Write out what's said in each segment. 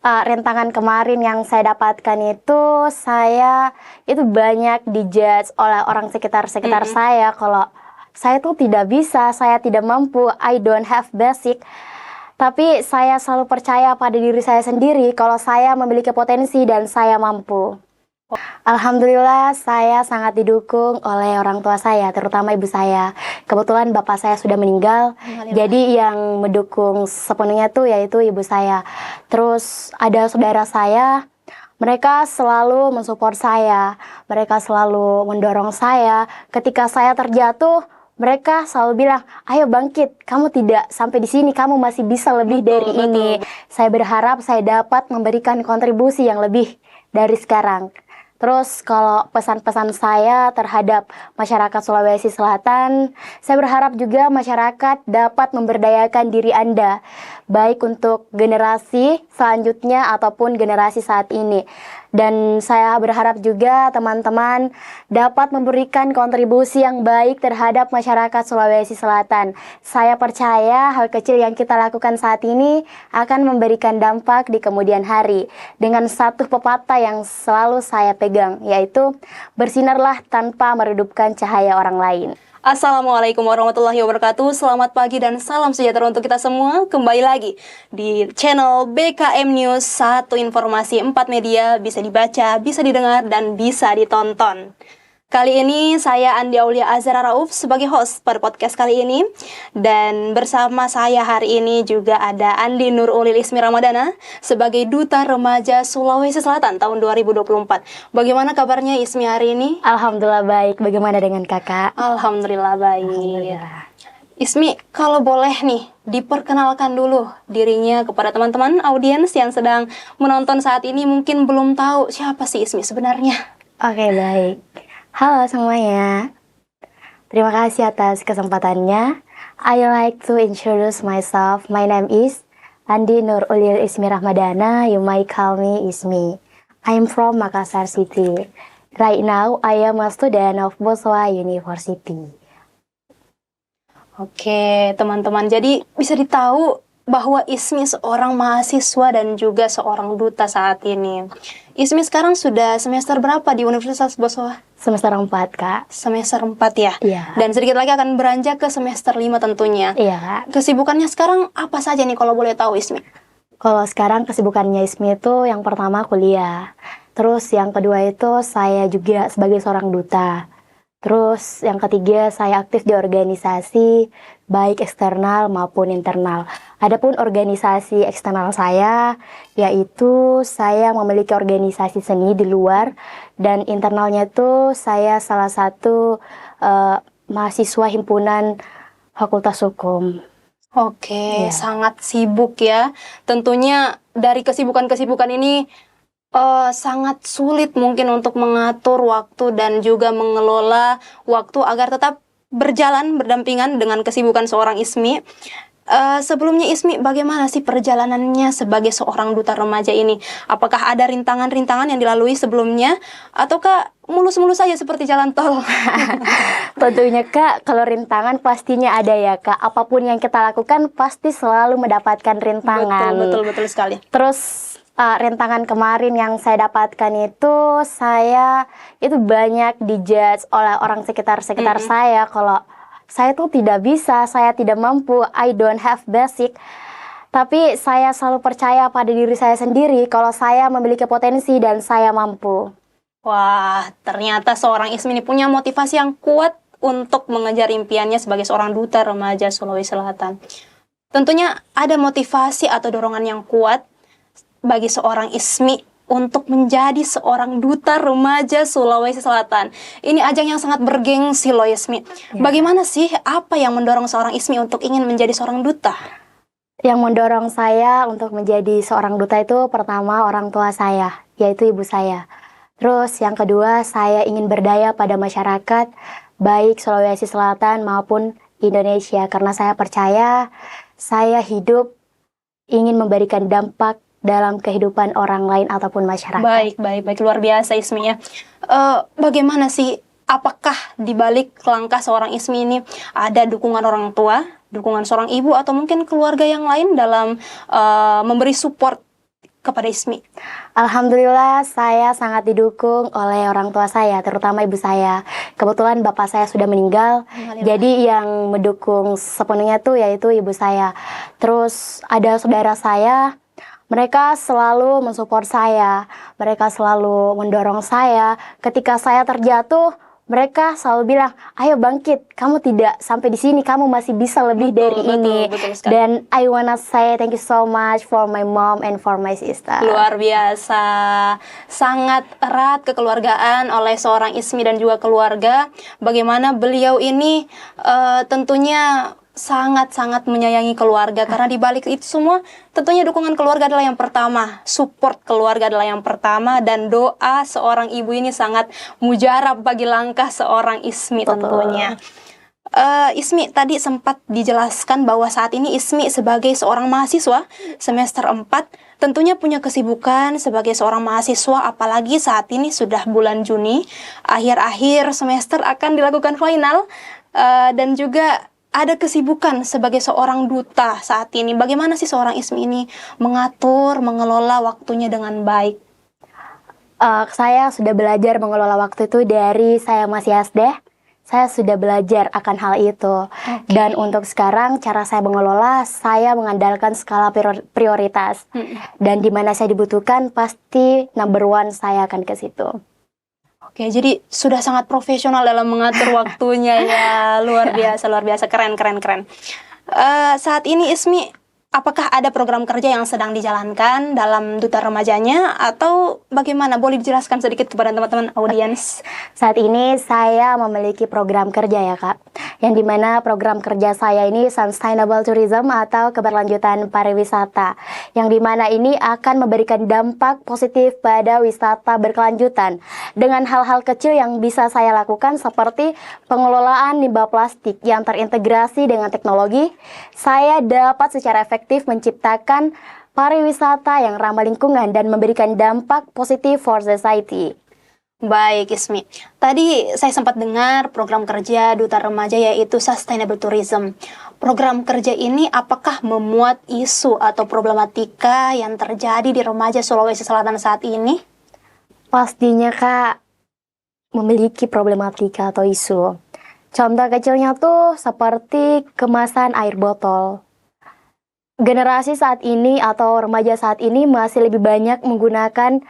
rintangan kemarin yang saya dapatkan itu, saya itu banyak dijudge oleh orang sekitar saya kalau saya tuh tidak bisa, saya tidak mampu, I don't have basic. Tapi saya selalu percaya pada diri saya sendiri kalau saya memiliki potensi dan saya mampu. Alhamdulillah saya sangat didukung oleh orang tua saya, terutama ibu saya. Kebetulan bapak saya sudah meninggal, jadi yang mendukung sepenuhnya tuh yaitu ibu saya. Terus ada saudara saya, mereka selalu mensupport saya, mereka selalu mendorong saya. Ketika saya terjatuh, mereka selalu bilang, ayo bangkit, kamu tidak sampai di sini, kamu masih bisa lebih dari ini. Saya berharap saya dapat memberikan kontribusi yang lebih dari sekarang. Terus kalau pesan-pesan saya terhadap masyarakat Sulawesi Selatan, saya berharap juga masyarakat dapat memberdayakan diri Anda, baik untuk generasi selanjutnya ataupun generasi saat ini. Dan saya berharap juga teman-teman dapat memberikan kontribusi yang baik terhadap masyarakat Sulawesi Selatan. Saya percaya hal kecil yang kita lakukan saat ini akan memberikan dampak di kemudian hari. Dengan satu pepatah yang selalu saya pegang, yaitu bersinarlah tanpa meredupkan cahaya orang lain. Assalamualaikum warahmatullahi wabarakatuh. Selamat pagi dan salam sejahtera untuk kita semua. Kembali lagi di channel BKM News, satu informasi 4 media, bisa dibaca, bisa didengar, dan bisa ditonton. Kali ini saya Andi Aulia Azhara Rauf sebagai host pada podcast kali ini. Dan bersama saya hari ini juga ada Andi Nur Ulil Ismi Ramadana sebagai Duta Remaja Sulawesi Selatan tahun 2024. Bagaimana kabarnya Ismi hari ini? Alhamdulillah baik, bagaimana dengan kakak? Alhamdulillah baik. Alhamdulillah. Ismi, kalau boleh nih, diperkenalkan dulu dirinya kepada teman-teman audiens yang sedang menonton saat ini mungkin belum tahu siapa sih Ismi sebenarnya. Oke, baik. Halo semuanya, terima kasih atas kesempatannya. I like to introduce myself. My name is Andi Nur Ulil Ismi Ramadana. You might call me Ismi. I'm from Makassar City. Right now, I am a student of Boswa University. Oke, teman-teman. Jadi bisa ditahu bahwa Ismi seorang mahasiswa dan juga seorang duta saat ini. Ismi sekarang sudah semester berapa di Universitas Boswa? Semester 4, Kak. Semester 4 ya? Iya. Dan sedikit lagi akan beranjak ke semester 5 tentunya. Iya, Kak. Kesibukannya sekarang apa saja nih kalau boleh tahu Ismi? Kalau sekarang kesibukannya Ismi itu yang pertama kuliah. Terus yang kedua itu saya juga sebagai seorang duta. Terus yang ketiga saya aktif di organisasi baik eksternal maupun internal. Adapun organisasi eksternal saya yaitu saya memiliki organisasi seni di luar, dan internalnya itu saya salah satu mahasiswa himpunan Fakultas Hukum. Oke, sangat sibuk ya. Tentunya dari kesibukan-kesibukan ini sangat sulit mungkin untuk mengatur waktu dan juga mengelola waktu agar tetap berjalan berdampingan dengan kesibukan seorang Ismi. Sebelumnya Ismi, bagaimana sih perjalanannya sebagai seorang duta remaja ini? Apakah ada rintangan-rintangan yang dilalui sebelumnya, ataukah mulus-mulus saja seperti jalan tol? Tentunya Kak, kalau rintangan pastinya ada ya Kak. Apapun yang kita lakukan pasti selalu mendapatkan rintangan. Betul sekali. Terus rintangan kemarin yang saya dapatkan itu, saya itu banyak dijudge oleh orang sekitar saya kalau saya tuh tidak bisa, saya tidak mampu, I don't have basic. Tapi saya selalu percaya pada diri saya sendiri kalau saya memiliki potensi dan saya mampu. Wah, ternyata seorang Ismi ini punya motivasi yang kuat untuk mengejar impiannya sebagai seorang duta remaja Sulawesi Selatan. Tentunya ada motivasi atau dorongan yang kuat bagi seorang Ismi untuk menjadi seorang duta remaja Sulawesi Selatan. Ini ajang yang sangat bergengsi loh Ismi. Ya. Bagaimana sih, apa yang mendorong seorang Ismi untuk ingin menjadi seorang duta? Yang mendorong saya untuk menjadi seorang duta itu pertama orang tua saya, yaitu ibu saya. Terus yang kedua, saya ingin berdaya pada masyarakat, baik Sulawesi Selatan maupun Indonesia. Karena saya percaya saya hidup ingin memberikan dampak dalam kehidupan orang lain ataupun masyarakat. Baik, luar biasa Ismi ya. Bagaimana sih, apakah di balik langkah seorang Ismi ini ada dukungan orang tua, dukungan seorang ibu, atau mungkin keluarga yang lain dalam memberi support kepada Ismi? Alhamdulillah saya sangat didukung oleh orang tua saya, terutama ibu saya. Kebetulan bapak saya sudah meninggal, jadi yang mendukung sepenuhnya tuh yaitu ibu saya. Terus ada saudara saya, mereka selalu mensupport saya, mereka selalu mendorong saya. Ketika saya terjatuh, mereka selalu bilang, ayo bangkit, kamu tidak sampai di sini, kamu masih bisa lebih dari ini. Betul sekali. Dan I wanna say thank you so much for my mom and for my sister. Luar biasa, sangat erat kekeluargaan oleh seorang Ismi dan juga keluarga. Bagaimana beliau ini tentunya sangat-sangat menyayangi keluarga, karena di balik itu semua tentunya dukungan keluarga adalah yang pertama, support keluarga adalah yang pertama, dan doa seorang ibu ini sangat mujarab bagi langkah seorang Ismi tentunya. Ismi tadi sempat dijelaskan bahwa saat ini Ismi sebagai seorang mahasiswa semester 4 tentunya punya kesibukan sebagai seorang mahasiswa, apalagi saat ini sudah bulan Juni, akhir-akhir semester akan dilakukan final, dan juga ada kesibukan sebagai seorang duta saat ini. Bagaimana sih seorang Ismi ini mengatur, mengelola waktunya dengan baik? Saya sudah belajar mengelola waktu itu dari saya masih SD. Saya sudah belajar akan hal itu. Dan untuk sekarang cara saya mengelola, saya mengandalkan skala prioritas. Dan di mana saya dibutuhkan, pasti number one saya akan ke situ. Oke, jadi sudah sangat profesional dalam mengatur waktunya ya. Luar biasa, keren. Saat ini Ismi, apakah ada program kerja yang sedang dijalankan dalam duta remajanya, atau bagaimana? Boleh dijelaskan sedikit kepada teman-teman audiens? Saat ini saya memiliki program kerja ya Kak, yang dimana program kerja saya ini Sustainable Tourism atau keberlanjutan pariwisata, yang dimana ini akan memberikan dampak positif pada wisata berkelanjutan dengan hal-hal kecil yang bisa saya lakukan seperti pengelolaan limbah plastik yang terintegrasi dengan teknologi. Saya dapat secara efektif menciptakan pariwisata yang ramah lingkungan dan memberikan dampak positif for society. Baik Ismi, tadi saya sempat dengar program kerja Duta Remaja yaitu Sustainable Tourism. Program kerja ini apakah memuat isu atau problematika yang terjadi di remaja Sulawesi Selatan saat ini? Pastinya Kak, memiliki problematika atau isu. Contoh kecilnya tuh seperti kemasan air botol. Generasi saat ini atau remaja saat ini masih lebih banyak menggunakan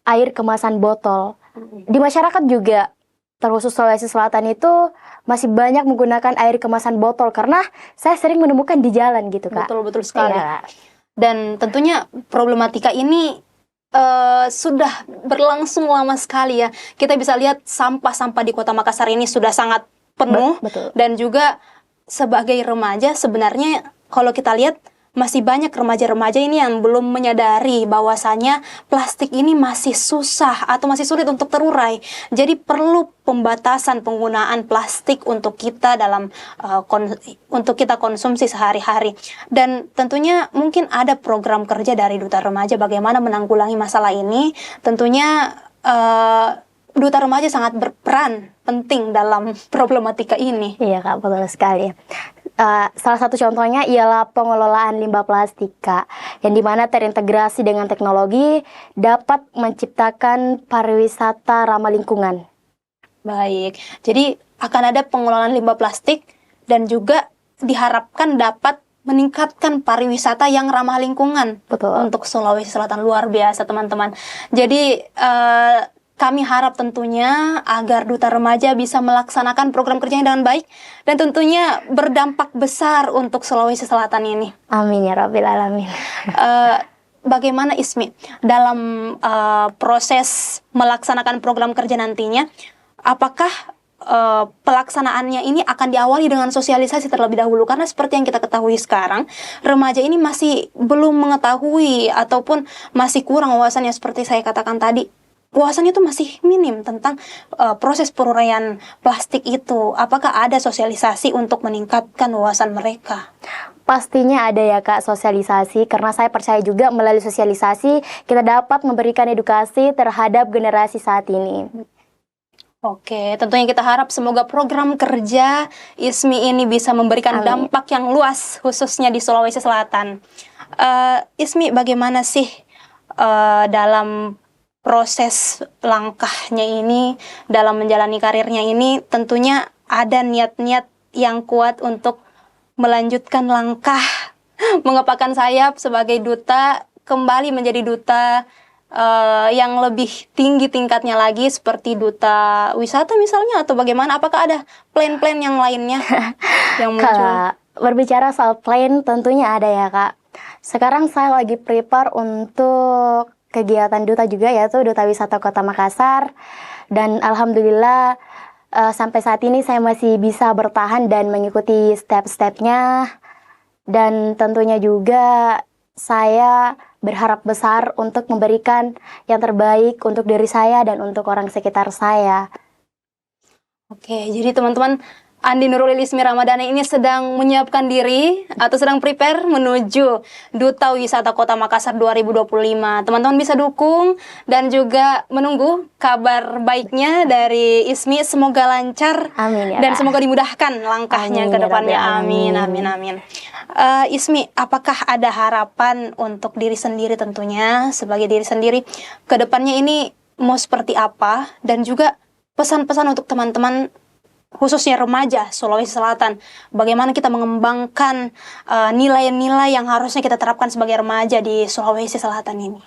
air kemasan botol. Di masyarakat juga, terkhusus Sulawesi Selatan itu masih banyak menggunakan air kemasan botol karena saya sering menemukan di jalan gitu Kak. Betul sekali. Ya. Dan tentunya problematika ini sudah berlangsung lama sekali ya. Kita bisa lihat sampah-sampah di Kota Makassar ini sudah sangat penuh. Betul. Dan juga sebagai remaja sebenarnya kalau kita lihat masih banyak remaja-remaja ini yang belum menyadari bahwasanya plastik ini masih susah atau masih sulit untuk terurai. Jadi perlu pembatasan penggunaan plastik untuk kita dalam untuk kita konsumsi sehari-hari. Dan tentunya mungkin ada program kerja dari Duta Remaja bagaimana menanggulangi masalah ini. Tentunya Duta Remaja sangat berperan penting dalam problematika ini. Iya Kak, betul sekali. Salah satu contohnya ialah pengelolaan limbah plastik Kak, yang dimana terintegrasi dengan teknologi dapat menciptakan pariwisata ramah lingkungan. Baik, jadi akan ada pengelolaan limbah plastik dan juga diharapkan dapat meningkatkan pariwisata yang ramah lingkungan. Betul. Untuk Sulawesi Selatan. Luar biasa teman-teman. Jadi kami harap tentunya agar Duta Remaja bisa melaksanakan program kerjanya dengan baik dan tentunya berdampak besar untuk Sulawesi Selatan ini. Amin ya Rabbil Alamin. Bagaimana Ismi dalam proses melaksanakan program kerja nantinya? Apakah pelaksanaannya ini akan diawali dengan sosialisasi terlebih dahulu? Karena seperti yang kita ketahui sekarang, remaja ini masih belum mengetahui ataupun masih kurang wawasannya seperti saya katakan tadi. Wawasannya itu masih minim tentang proses peruraian plastik itu. Apakah ada sosialisasi untuk meningkatkan wawasan mereka? Pastinya ada ya Kak sosialisasi, karena saya percaya juga melalui sosialisasi kita dapat memberikan edukasi terhadap generasi saat ini. Oke, tentunya kita harap semoga program kerja Ismi ini bisa memberikan dampak yang luas khususnya di Sulawesi Selatan. Ismi, bagaimana sih dalam proses langkahnya ini, dalam menjalani karirnya ini, tentunya ada niat-niat yang kuat untuk melanjutkan langkah mengepakkan sayap sebagai duta, kembali menjadi duta yang lebih tinggi tingkatnya lagi, seperti duta wisata misalnya, atau bagaimana? Apakah ada plan-plan yang lainnya yang muncul? Kalau berbicara soal plan, tentunya ada ya Kak. Sekarang saya lagi prepare untuk kegiatan duta juga, yaitu Duta Wisata Kota Makassar. Dan alhamdulillah sampai saat ini saya masih bisa bertahan dan mengikuti step-stepnya. Dan tentunya juga saya berharap besar untuk memberikan yang terbaik untuk diri saya dan untuk orang sekitar saya. Oke, jadi teman-teman, Andi Nurul Ilismi Ramadhani ini sedang menyiapkan diri atau sedang prepare menuju Duta Wisata Kota Makassar 2025. Teman-teman bisa dukung dan juga menunggu kabar baiknya dari Ismi. Semoga lancar. Amin ya dan Kak. semoga dimudahkan langkahnya Amin ke ya depannya. Rabbi, Amin, amin. amin, amin. Ismi, apakah ada harapan untuk diri sendiri, tentunya sebagai diri sendiri ke depannya ini mau seperti apa, dan juga pesan-pesan untuk teman-teman khususnya remaja Sulawesi Selatan, bagaimana kita mengembangkan nilai-nilai yang harusnya kita terapkan sebagai remaja di Sulawesi Selatan ini?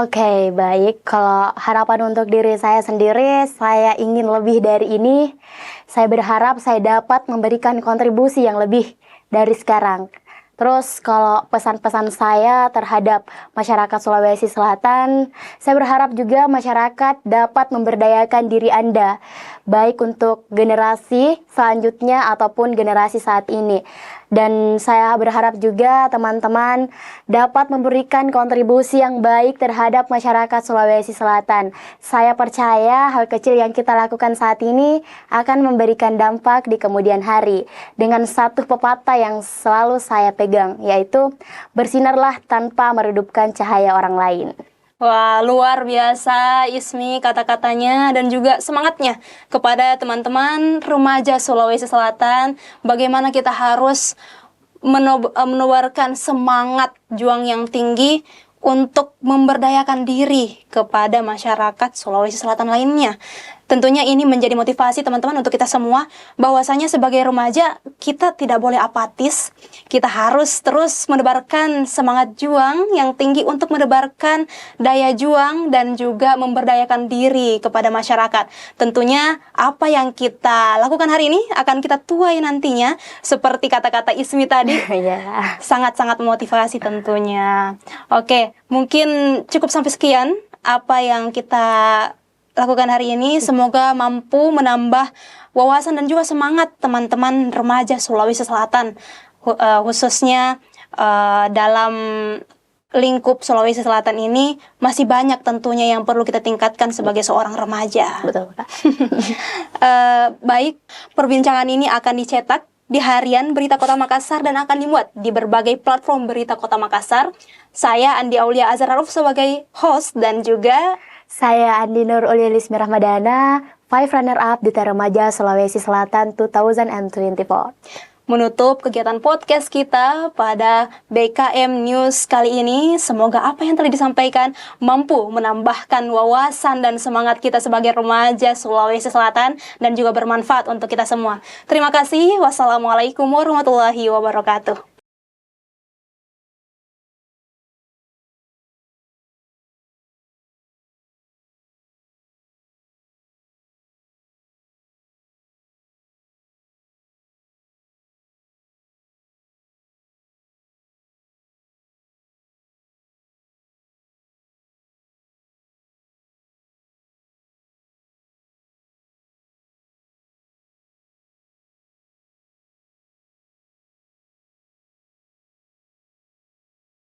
Oke, baik. Kalau harapan untuk diri saya sendiri, saya ingin lebih dari ini. Saya berharap saya dapat memberikan kontribusi yang lebih dari sekarang. Terus kalau pesan-pesan saya terhadap masyarakat Sulawesi Selatan, saya berharap juga masyarakat dapat memberdayakan diri Anda, baik untuk generasi selanjutnya ataupun generasi saat ini. Dan saya berharap juga teman-teman dapat memberikan kontribusi yang baik terhadap masyarakat Sulawesi Selatan. Saya percaya hal kecil yang kita lakukan saat ini akan memberikan dampak di kemudian hari. Dengan satu pepatah yang selalu saya pegang, yaitu bersinarlah tanpa meredupkan cahaya orang lain. Wah, luar biasa Ismi kata-katanya dan juga semangatnya kepada teman-teman remaja Sulawesi Selatan. Bagaimana kita harus menebarkan semangat juang yang tinggi untuk memberdayakan diri kepada masyarakat Sulawesi Selatan lainnya. Tentunya ini menjadi motivasi teman-teman untuk kita semua, bahwasanya sebagai remaja kita tidak boleh apatis. Kita harus terus menebarkan semangat juang yang tinggi untuk menebarkan daya juang dan juga memberdayakan diri kepada masyarakat. Tentunya apa yang kita lakukan hari ini akan kita tuai nantinya, seperti kata-kata Ismi tadi. Ya. Sangat-sangat memotivasi tentunya. Oke, mungkin cukup sampai sekian apa yang kita lakukan hari ini. Semoga mampu menambah wawasan dan juga semangat teman-teman remaja Sulawesi Selatan, khususnya dalam lingkup Sulawesi Selatan ini masih banyak tentunya yang perlu kita tingkatkan sebagai seorang remaja. Betul, Kak. Baik, perbincangan ini akan dicetak di harian Berita Kota Makassar dan akan dimuat di berbagai platform Berita Kota Makassar. Saya Andi Aulia Azhararuf sebagai host dan juga Saya Andi Nurul Ilismi Ramadhana, 5 runner-up Duta Remaja Sulawesi Selatan 2024. menutup kegiatan podcast kita pada BKM News kali ini. Semoga apa yang telah disampaikan mampu menambahkan wawasan dan semangat kita sebagai remaja Sulawesi Selatan dan juga bermanfaat untuk kita semua. Terima kasih. Wassalamualaikum warahmatullahi wabarakatuh.